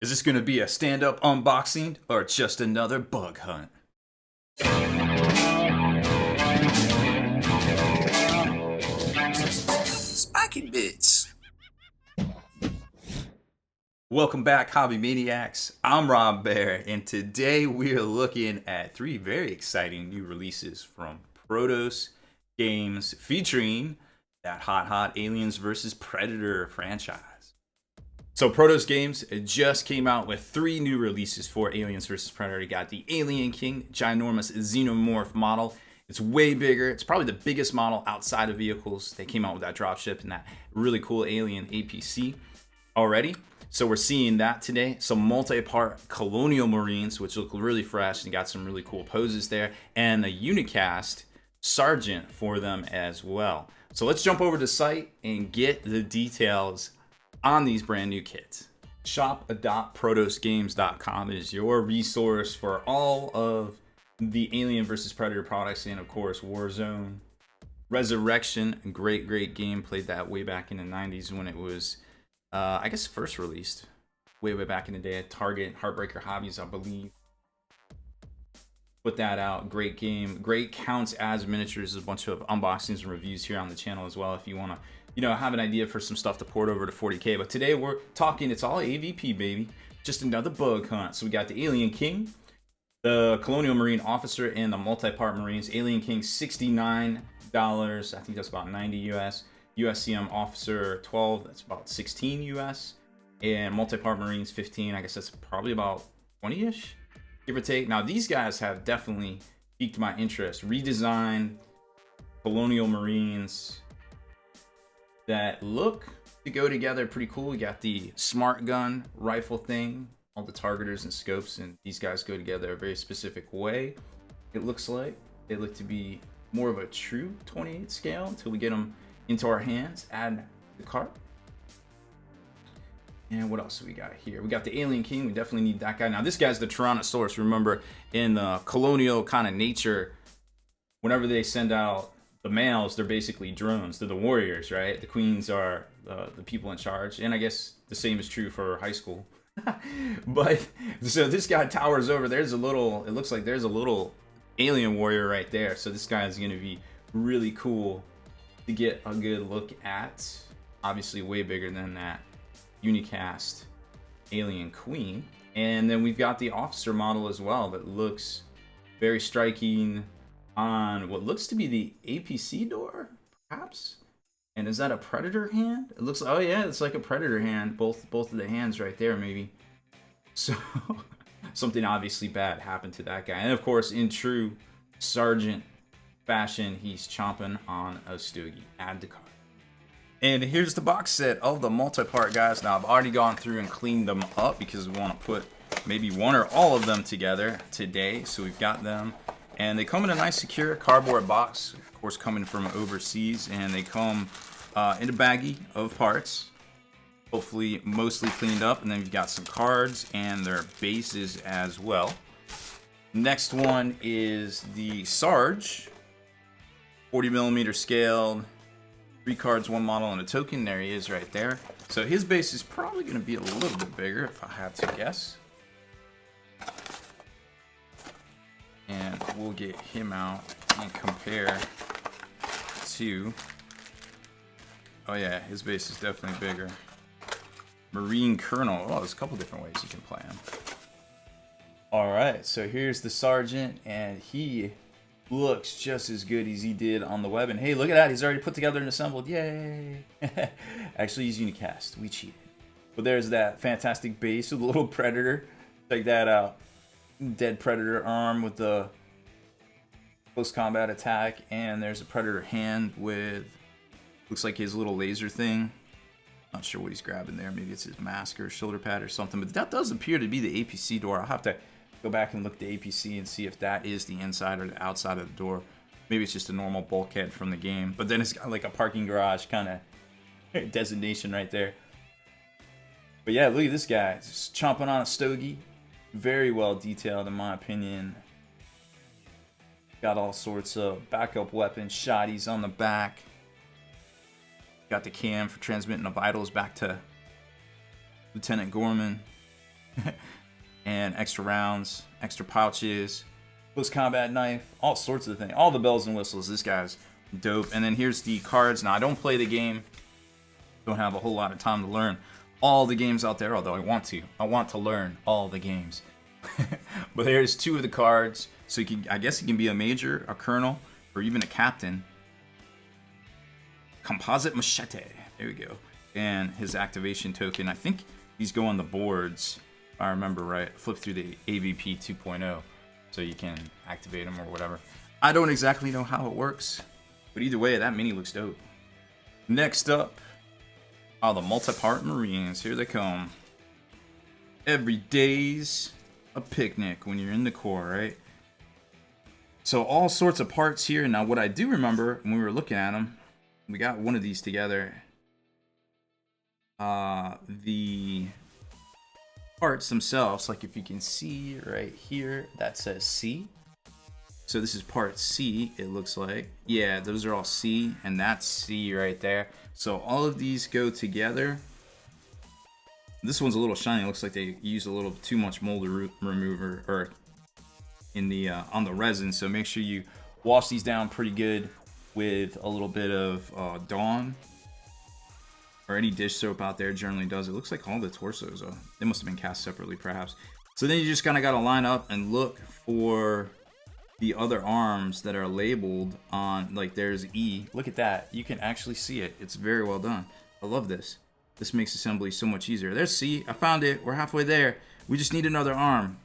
Is this going to be a stand-up unboxing or just another bug hunt? Spiky bits. Welcome back, Hobby Maniacs. I'm Rob Baer, and today we're looking at three very exciting new releases from Prodos Games featuring that hot Aliens vs. Predator franchise. So Prodos Games just came out with three new releases for Aliens vs. Predator. You got the Alien King, ginormous xenomorph model. It's way bigger. It's probably the biggest model outside of vehicles. They came out with that dropship and that really cool Alien APC already. So we're seeing that today. Some multi-part Colonial Marines, which look really fresh and got some really cool poses there. And a unicast Sergeant for them as well. So let's jump over to the site and get the details on these brand new kits. Shop.prodosgames.com is your resource for all of the Alien vs. Predator products, and of course Warzone. Resurrection, great game. Played that way back in the 90s when it was I guess first released way back in the day at Target, Heartbreaker Hobbies, I believe. Put that out. Great game. Great counts as miniatures. There's a bunch of unboxings and reviews here on the channel as well if you want to, have an idea for some stuff to port over to 40K. But today we're talking, it's all AVP, baby. Just another bug hunt. So we got the Alien King, the Colonial Marine Officer, and the multi-part Marines. Alien King, $69. I think that's about 90 US. USCM Officer 12, that's about 16 US. And multi-part Marines 15, I guess that's probably about 20-ish, give or take. Now these guys have definitely piqued my interest. Redesigned Colonial Marines that look to go together pretty cool. We got the smart gun rifle thing, all the targeters and scopes, and these guys go together a very specific way. It looks like they look to be more of a true 28 scale until we get them into our hands. Add the cart. And what else do we got here? We got the Alien King. We definitely need that guy. Now this guy's the Tyrannosaurus. Remember, in the colonial kind of nature, whenever they send out the males, they're basically drones. They're the warriors, right? The queens are the people in charge. And I guess the same is true for high school. But so this guy towers over. There's a little, it looks like there's a little alien warrior right there. So this guy is going to be really cool to get a good look at. Obviously way bigger than that unicast Alien Queen. And then we've got the officer model as well that looks very striking on what looks to be the APC door, perhaps. And is that a Predator hand? It looks, oh yeah, it's like a Predator hand. Both of the hands right there, maybe. So something obviously bad happened to that guy. And of course, in true Sergeant fashion, he's chomping on a stogie. Add to cart. And here's the box set of the multi-part guys. Now I've already gone through and cleaned them up because we want to put maybe one or all of them together today. So we've got them, and they come in a nice secure cardboard box, of course coming from overseas, and they come in a baggie of parts, hopefully mostly cleaned up. And then you've got some cards and their bases as well. Next one is the Sarge, 40mm scaled, 3 cards, 1 model, and a token. There he is right there. So his base is probably going to be a little bit bigger if I had to guess. And we'll get him out and compare to, oh yeah, his base is definitely bigger. Marine Colonel. Oh, there's a couple different ways you can play him. All right, so here's the Sergeant, and he looks just as good as he did on the web. And hey, look at that, he's already put together and assembled. Yay! Actually, he's unicast. We cheated. But there's that fantastic base with a little Predator. Check that out. Dead Predator arm with the close combat attack, and there's a Predator hand with, looks like his little laser thing. Not sure what he's grabbing there. Maybe it's his mask or shoulder pad or something, but that does appear to be the APC door. I'll have to go back and look at the APC and see if that is the inside or the outside of the door. Maybe it's just a normal bulkhead from the game, but then it's got like a parking garage kind of designation right there. But yeah, look at this guy, just chomping on a stogie. Very well detailed in my opinion. Got all sorts of backup weapons, shotties on the back. Got the cam for transmitting the vitals back to Lieutenant Gorman. And extra rounds, extra pouches, close combat knife, all sorts of things. All the bells and whistles. This guy's dope. And then here's the cards. Now, I don't play the game. Don't have a whole lot of time to learn all the games out there, although I want to. I want to learn all the games. But there's 2 of the cards. So you can, I guess he can be a major, a colonel, or even a captain. Composite Machete. There we go. And his activation token. I think these go on the boards, if I remember right. Flip through the AVP 2.0 so you can activate them or whatever. I don't exactly know how it works, but either way, that mini looks dope. Next up, the multi-part Marines. Here they come. Every day's a picnic when you're in the Corps, right? So all sorts of parts here. Now, what I do remember when we were looking at them, we got one of these together. The parts themselves, like if you can see right here, that says C. So this is part C, it looks like. Yeah, those are all C, and that's C right there. So all of these go together. This one's a little shiny. It looks like they used a little too much mold remover or in the on the resin. So make sure you wash these down pretty good with a little bit of Dawn or any dish soap out there. Generally does. It looks like all the torsos. They must have been cast separately, perhaps. So then you just kind of got to line up and look for the other arms that are labeled on. Like there's E. Look at that. You can actually see it. It's very well done. I love this. This makes assembly so much easier. There's C. I found it. We're halfway there. We just need another arm.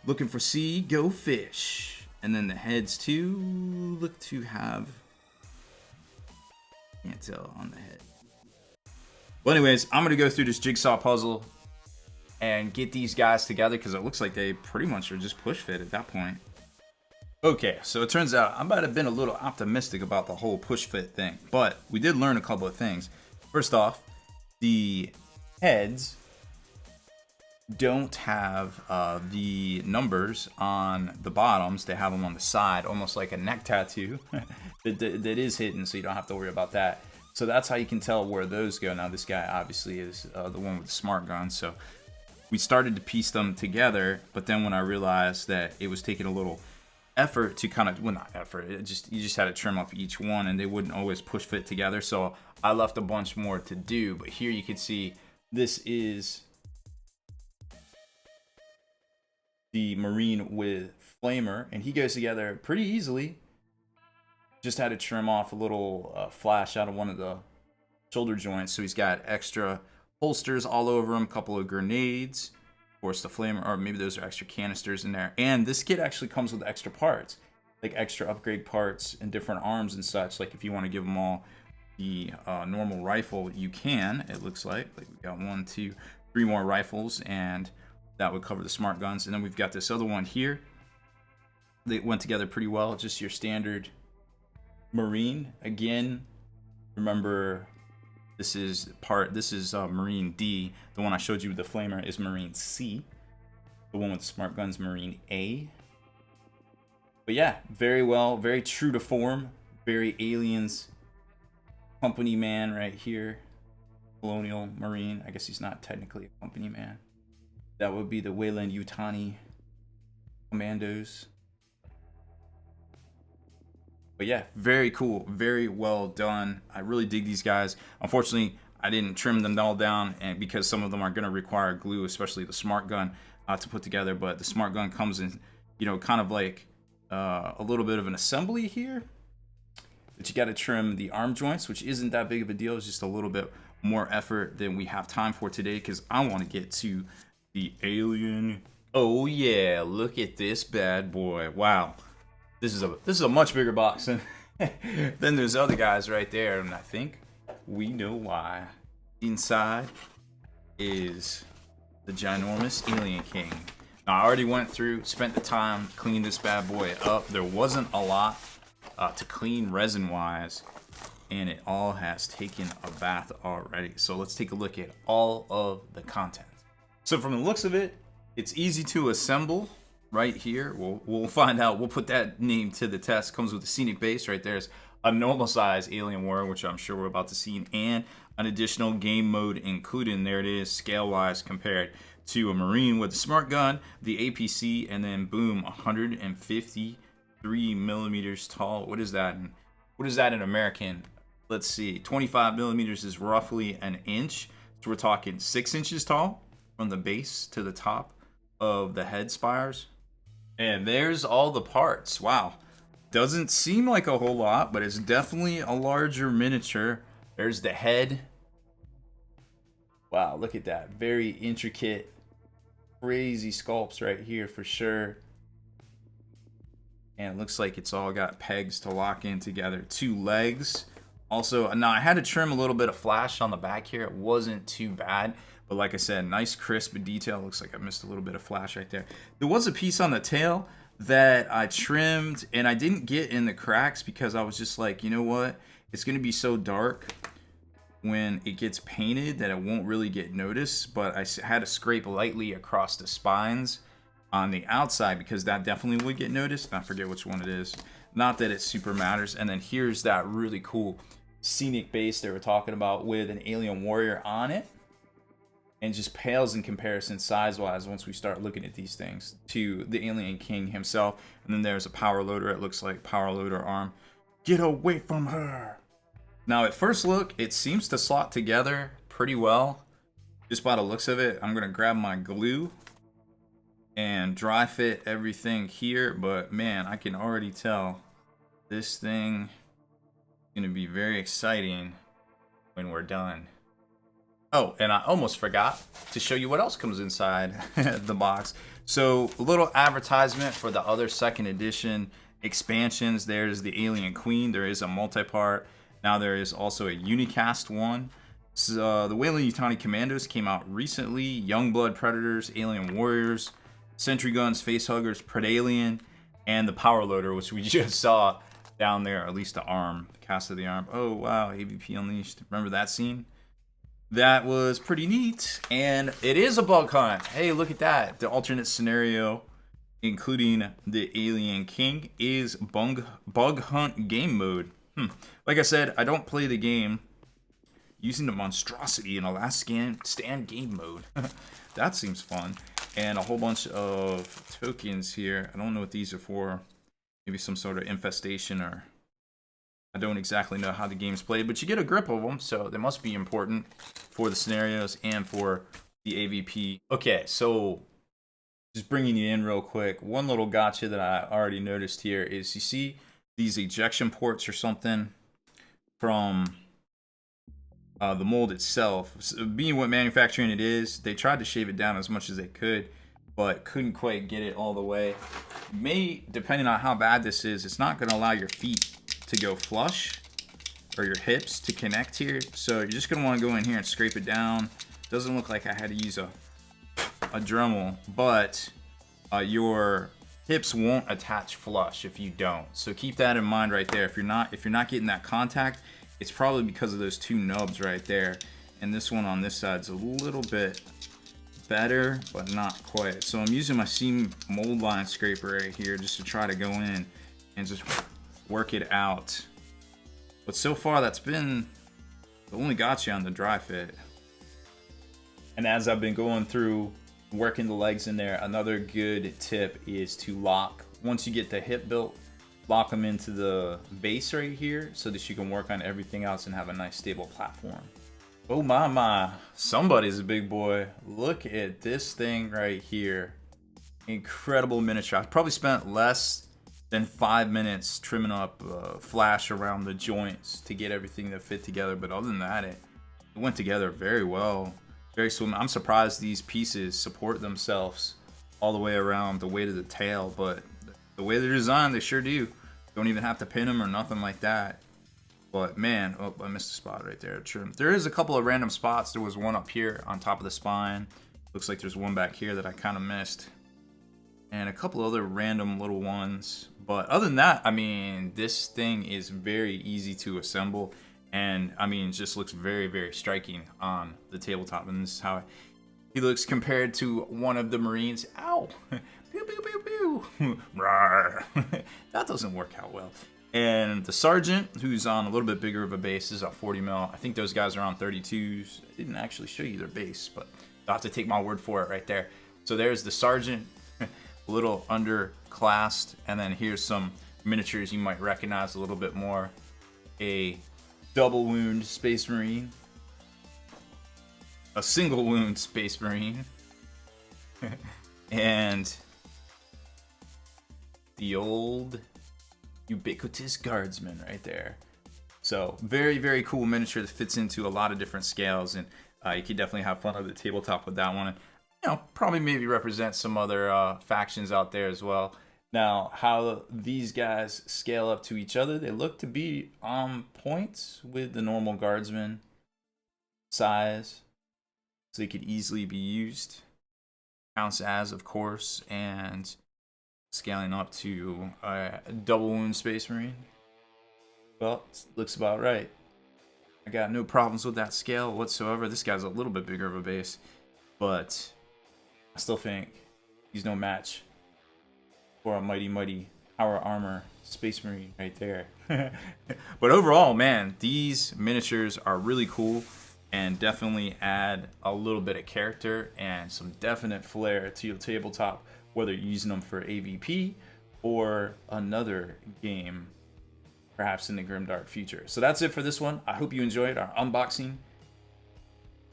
Looking for C. Go fish. And then the heads too look to have. Can't tell on the head. Well, anyways, I'm going to go through this jigsaw puzzle and get these guys together because it looks like they pretty much are just push fit at that point. Okay, so it turns out I might have been a little optimistic about the whole push fit thing, but we did learn a couple of things. First off, the heads don't have the numbers on the bottoms. They have them on the side, almost like a neck tattoo that is hidden, so you don't have to worry about that. So that's how you can tell where those go. Now, this guy obviously is the one with the smart gun. So we started to piece them together, but then when I realized that it was taking a little effort to kind of, well, not effort, you just had to trim up each one, and they wouldn't always push fit together. So I left a bunch more to do. But here you can see this is the Marine with Flamer, and he goes together pretty easily. Just had to trim off a little flash out of one of the shoulder joints, so he's got extra holsters all over him, a couple of grenades, of course the Flamer, or maybe those are extra canisters in there. And this kit actually comes with extra parts, like extra upgrade parts and different arms and such. Like if you want to give them all the normal rifle, you can. It looks like we got 1, 2, 3 more rifles, and that would cover the smart guns. And then we've got this other one here. They went together pretty well. Just your standard Marine. Again, remember this is Marine D. The one I showed you with the Flamer is Marine C. The one with the smart guns, Marine A. But yeah, very well, very true to form, very Aliens company man right here. Colonial Marine. I guess he's not technically a company man. That would be the Weyland-Yutani Commandos. But yeah, very cool, very well done. I really dig these guys. Unfortunately, I didn't trim them all down, and because some of them are going to require glue, especially the smart gun, to put together. But the smart gun comes in, kind of like a little bit of an assembly here. But you got to trim the arm joints, which isn't that big of a deal. It's just a little bit more effort than we have time for today, because I want to get to the alien. Oh yeah, look at this bad boy. Wow. This is a much bigger box than those other guys right there, and I think we know why. Inside is the ginormous Alien King. Now, I already went through, spent the time, cleaned this bad boy up. There wasn't a lot to clean resin-wise, and it all has taken a bath already. So let's take a look at all of the contents. So from the looks of it, it's easy to assemble. Right here, we'll find out. We'll put that name to the test. Comes with a scenic base right there. There's a normal size alien warrior, which I'm sure we're about to see, and an additional game mode included. And there it is, scale wise, compared to a Marine with a smart gun, the APC, and then boom, 153 millimeters tall. What is that? What is that in American? Let's see, 25 millimeters is roughly an inch. So we're talking 6 inches tall from the base to the top of the head spires. And there's all the parts. Wow. Doesn't seem like a whole lot, but it's definitely a larger miniature. There's the head. Wow, look at that. Very intricate, crazy sculpts right here for sure. And it looks like it's all got pegs to lock in together. 2 legs. Also, now I had to trim a little bit of flash on the back here. It wasn't too bad. But like I said, nice crisp detail. Looks like I missed a little bit of flash right there. There was a piece on the tail that I trimmed, and I didn't get in the cracks because I was just like, you know what? It's going to be so dark when it gets painted that it won't really get noticed. But I had to scrape lightly across the spines on the outside because that definitely would get noticed. I forget which one it is. Not that it super matters. And then here's that really cool scenic base they were talking about with an alien warrior on it. And just pales in comparison size-wise once we start looking at these things to the Alien King himself. And then there's a power loader. It looks like power loader arm. Get away from her. Now, at first look, it seems to slot together pretty well. Just by the looks of it, I'm going to grab my glue and dry fit everything here. But, man, I can already tell this thing is going to be very exciting when we're done. Oh, and I almost forgot to show you what else comes inside the box. So, a little advertisement for the other second edition expansions. There's the Alien Queen. There is a multi-part. Now there is also a unicast one. So, the Weyland-Yutani Commandos came out recently. Youngblood Predators, Alien Warriors, Sentry Guns, Facehuggers, Predalien, and the Power Loader, which we just saw down there. At least the arm, the cast of the arm. Oh, wow, AVP Unleashed. Remember that scene? That was pretty neat, and it is a bug hunt. Hey, look at that. The alternate scenario, including the Alien King, is bug hunt game mode. Like I said, I don't play the game using the monstrosity in a last stand game mode. That seems fun. And a whole bunch of tokens here. I don't know what these are for. Maybe some sort of infestation, or I don't exactly know how the game's played, but you get a grip of them, so they must be important for the scenarios and for the AVP. Okay, so just bringing you in real quick. One little gotcha that I already noticed here is you see these ejection ports or something from the mold itself. So being what manufacturing it is, they tried to shave it down as much as they could, but couldn't quite get it all the way. Depending on how bad this is, it's not going to allow your feet to go flush or your hips to connect here, so you're just gonna want to go in here and scrape it down. Doesn't look like I had to use a Dremel, but your hips won't attach flush if you don't, so keep that in mind right there. If you're not getting that contact, it's probably because of those 2 nubs right there. And this one on this side is a little bit better, but not quite. So I'm using my seam mold line scraper right here just to try to go in and just work it out. But so far that's been the only gotcha on the dry fit. And as I've been going through working the legs in there, another good tip is to lock, once you get the hip built, lock them into the base right here so that you can work on everything else and have a nice stable platform. Oh my, somebody's a big boy. Look at this thing right here. Incredible miniature. I probably spent less than 5 minutes trimming up flash around the joints to get everything to fit together, but other than that, it went together very well, very slim. I'm surprised these pieces support themselves all the way around the weight of the tail, but the way they're designed, they sure do. Don't even have to pin them or nothing like that. But man, oh, I missed a spot right there. Trim. There is a couple of random spots. There was one up here on top of the spine. Looks like there's one back here that I kind of missed, and a couple other random little ones. But other than that, I mean, this thing is very easy to assemble, and I mean, it just looks very, very striking on the tabletop. And this is how he looks compared to one of the Marines. Ow! Pew pew pew pew! That doesn't work out well. And the sergeant, who's on a little bit bigger of a base, is at 40 mil. I think those guys are on 32s. I didn't actually show you their base, but you'll have to take my word for it right there. So there's the sergeant, a little underclassed, and then here's some miniatures you might recognize a little bit more. A double wound Space Marine, a single wound Space Marine, and the old ubiquitous guardsman right there. So very, very cool miniature that fits into a lot of different scales, and you can definitely have fun on the tabletop with that one. And, you know, probably maybe represent some other factions out there as well. Now, how these guys scale up to each other, they look to be on point with the normal guardsman size, so they could easily be used. Counts as, of course, and scaling up to a double wound Space Marine. Well, looks about right. I got no problems with that scale whatsoever. This guy's a little bit bigger of a base, but I still think he's no match for a mighty power armor Space Marine right there. But overall, man, these miniatures are really cool and definitely add a little bit of character and some definite flair to your tabletop, whether you're using them for AVP or another game, perhaps in the grimdark future. So that's it for this one. I hope you enjoyed our unboxing,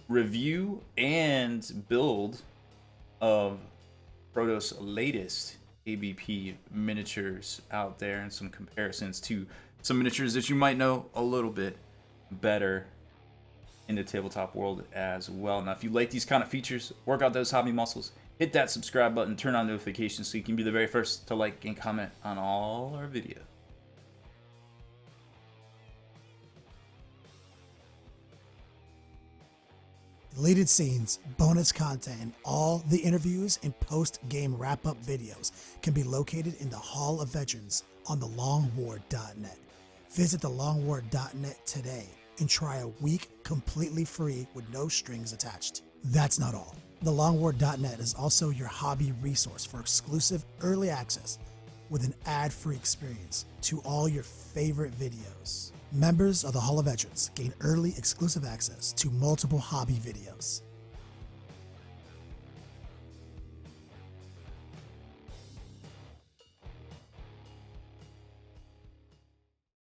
review, and build of Prodos' latest AVP miniatures out there, and some comparisons to some miniatures that you might know a little bit better in the tabletop world as well. Now, if you like these kind of features, work out those hobby muscles, hit that subscribe button, turn on notifications so you can be the very first to like and comment on all our videos. Deleted scenes, bonus content, and all the interviews and post-game wrap-up videos can be located in the Hall of Veterans on thelongwar.net. Visit thelongwar.net today and try a week completely free with no strings attached. That's not all. Thelongwar.net is also your hobby resource for exclusive early access with an ad-free experience to all your favorite videos. Members of the Hall of Veterans gain early exclusive access to multiple hobby videos.